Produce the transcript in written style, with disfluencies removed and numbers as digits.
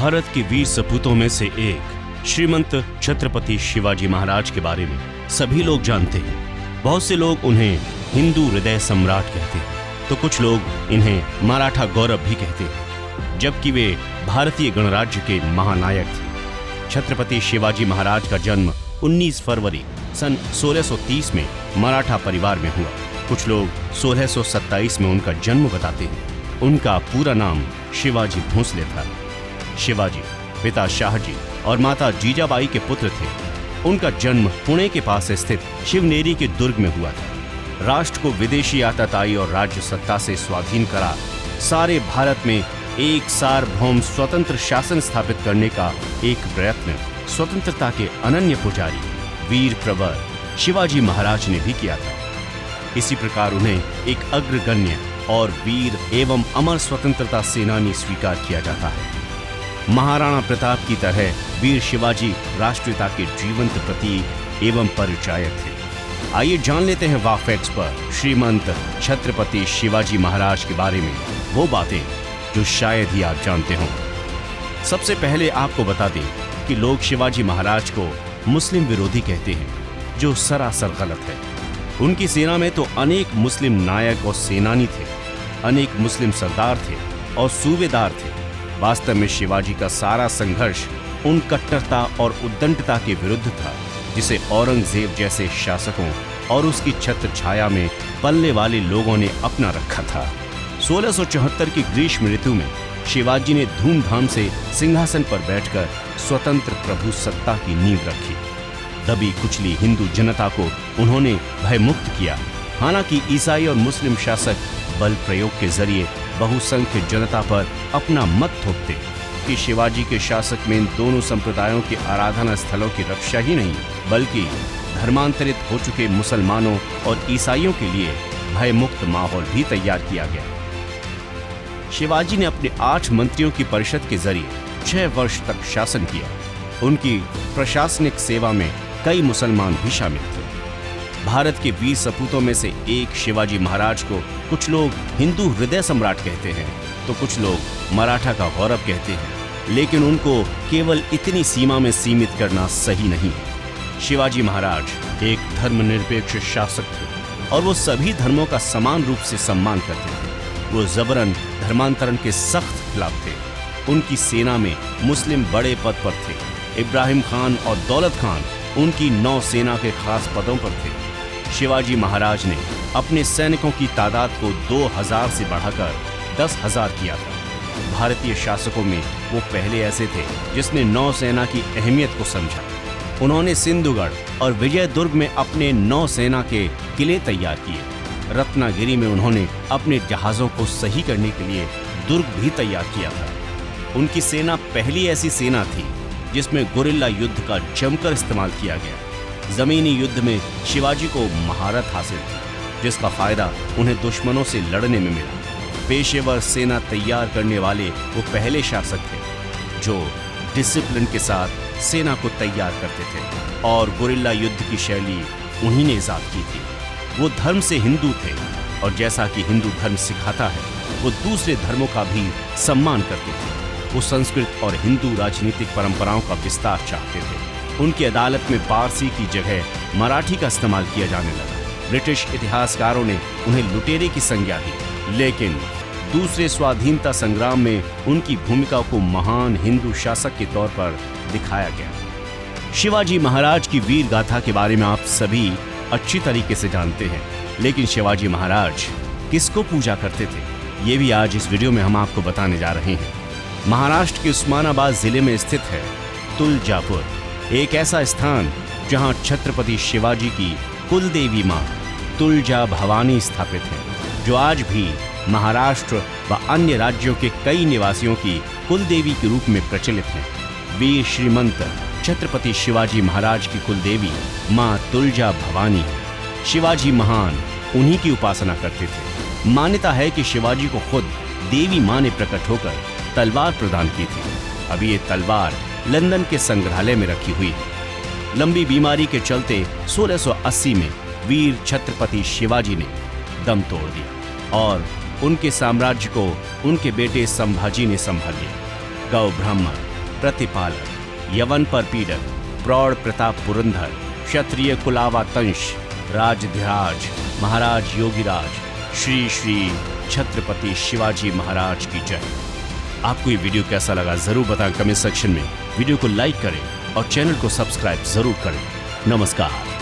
भारत के वीर सपूतों में से एक श्रीमंत छत्रपति शिवाजी महाराज के बारे में सभी लोग जानते हैं। बहुत से लोग उन्हें हिंदू हृदय सम्राट कहते हैं, तो कुछ लोग इन्हें मराठा गौरव भी कहते हैं, जबकि वे भारतीय गणराज्य के महानायक थे। छत्रपति शिवाजी महाराज का जन्म 19 फरवरी सन 1630 में मराठा परिवार में हुआ। कुछ लोग 1627 में उनका जन्म बताते हैं। उनका पूरा नाम शिवाजी भोंसले था। शिवाजी पिता शाहजी और माता जीजाबाई के पुत्र थे। उनका जन्म पुणे के पास स्थित शिवनेरी के दुर्ग में हुआ था। राष्ट्र को विदेशी आतताई और राज्य सत्ता से स्वाधीन करा सारे भारत में एक सार्वभौम स्वतंत्र शासन स्थापित करने का एक प्रयत्न स्वतंत्रता के अनन्य पुजारी वीर प्रवर शिवाजी महाराज ने भी किया था। इसी प्रकार उन्हें एक अग्रगण्य और वीर एवं अमर स्वतंत्रता सेनानी स्वीकार किया जाता है। महाराणा प्रताप की तरह वीर शिवाजी राष्ट्रीयता के जीवंत प्रतीक एवं परिचायक थे। आइए जान लेते हैं वाह फैक्ट्स पर श्रीमंत छत्रपति शिवाजी महाराज के बारे में वो बातें जो शायद ही आप जानते हों। सबसे पहले आपको बता दें कि लोग शिवाजी महाराज को मुस्लिम विरोधी कहते हैं, जो सरासर गलत है। उनकी सेना में तो अनेक मुस्लिम नायक और सेनानी थे, अनेक मुस्लिम सरदार थे और सूबेदार थे। वास्तव में शिवाजी का सारा संघर्ष उन कट्टरता और उद्दंडता के विरुद्ध था जिसे औरंगजेब जैसे शासकों और उसकी छत्र छाया में पलने वाले लोगों ने अपना रखा था। 1674 की ग्रीष्म ऋतु में शिवाजी ने धूमधाम से सिंहासन पर बैठकर स्वतंत्र प्रभु सत्ता की नींव रखी। दबी कुचली हिंदू जनता को उन्होंने भयमुक्त किया। हालांकि ईसाई और मुस्लिम शासक बल प्रयोग के जरिए बहुसंख्य जनता पर अपना मत थोपते कि शिवाजी के शासक में इन दोनों संप्रदायों के आराधना स्थलों की रक्षा ही नहीं, बल्कि धर्मांतरित हो चुके मुसलमानों और ईसाइयों के लिए भयमुक्त माहौल भी तैयार किया गया। शिवाजी ने अपने 8 मंत्रियों की परिषद के जरिए 6 वर्ष तक शासन किया। उनकी प्रशासनिक सेवा में कई मुसलमान भी शामिल थे। भारत के वीर सपूतों में से एक शिवाजी महाराज को कुछ लोग हिंदू हृदय सम्राट कहते हैं, तो कुछ लोग मराठा का गौरव कहते हैं, लेकिन उनको केवल इतनी सीमा में सीमित करना सही नहीं है। शिवाजी महाराज एक धर्मनिरपेक्ष शासक थे और वो सभी धर्मों का समान रूप से सम्मान करते थे। वो जबरन धर्मांतरण के सख्त खिलाफ थे। उनकी सेना में मुस्लिम बड़े पद पर थे। इब्राहिम खान और दौलत खान उनकी नौसेना के खास पदों पर थे। शिवाजी महाराज ने अपने सैनिकों की तादाद को 2000 से बढ़ाकर 10,000 किया था। भारतीय शासकों में वो पहले ऐसे थे जिसने नौसेना की अहमियत को समझा। उन्होंने सिंधुगढ़ और विजयदुर्ग में अपने नौसेना के किले तैयार किए। रत्नागिरी में उन्होंने अपने जहाजों को सही करने के लिए दुर्ग भी तैयार किया था। उनकी सेना पहली ऐसी सेना थी जिसमें गुरिल्ला युद्ध का जमकर इस्तेमाल किया गया। जमीनी युद्ध में शिवाजी को महारत हासिल थी, जिसका फायदा उन्हें दुश्मनों से लड़ने में मिला। पेशेवर सेना तैयार करने वाले वो पहले शासक थे जो डिसिप्लिन के साथ सेना को तैयार करते थे और गुरिल्ला युद्ध की शैली उन्हीं ने इजाद की थी। वो धर्म से हिंदू थे और जैसा कि हिंदू धर्म सिखाता है, वो दूसरे धर्मों का भी सम्मान करते थे। वो संस्कृत और हिंदू राजनीतिक परंपराओं का विस्तार चाहते थे। उनकी अदालत में पारसी की जगह मराठी का इस्तेमाल किया जाने लगा। ब्रिटिश इतिहासकारों ने उन्हें लुटेरे की संज्ञा दी, लेकिन दूसरे स्वाधीनता संग्राम में उनकी भूमिका को महान हिंदू शासक के तौर पर दिखाया गया। शिवाजी महाराज की वीर गाथा के बारे में आप सभी अच्छी तरीके से जानते हैं, लेकिन शिवाजी महाराज किसको पूजा करते थे, ये भी आज इस वीडियो में हम आपको बताने जा रहे हैं। महाराष्ट्र के उस्मानाबाद जिले में स्थित है तुलजापुर, एक ऐसा स्थान जहां छत्रपति शिवाजी की कुलदेवी मां तुलजा भवानी स्थापित है, जो आज भी महाराष्ट्र व अन्य राज्यों के कई निवासियों की कुलदेवी के रूप में प्रचलित है। वीर श्रीमंत छत्रपति शिवाजी महाराज की कुलदेवी मां तुलजा भवानी है। शिवाजी महान उन्हीं की उपासना करते थे। मान्यता है कि शिवाजी को खुद देवी मां ने प्रकट होकर तलवार प्रदान की थी। अभी ये तलवार लंदन के संग्रहालय में रखी हुई है। लंबी बीमारी के चलते 1680 में वीर छत्रपति शिवाजी ने दम तोड़ दिया और उनके साम्राज्य को उनके बेटे संभाजी ने संभाल लिया। गौ ब्राह्मण प्रतिपालक, यवन पर पीड़क, प्रौढ़ प्रताप पुरंदर, क्षत्रिय कुलावातंश, राजधिराज महाराज योगीराज, श्री श्री छत्रपति शिवाजी महाराज की जय। आपको ये वीडियो कैसा लगा जरूर बताएं कमेंट सेक्शन में। वीडियो को लाइक करें और चैनल को सब्सक्राइब जरूर करें। नमस्कार।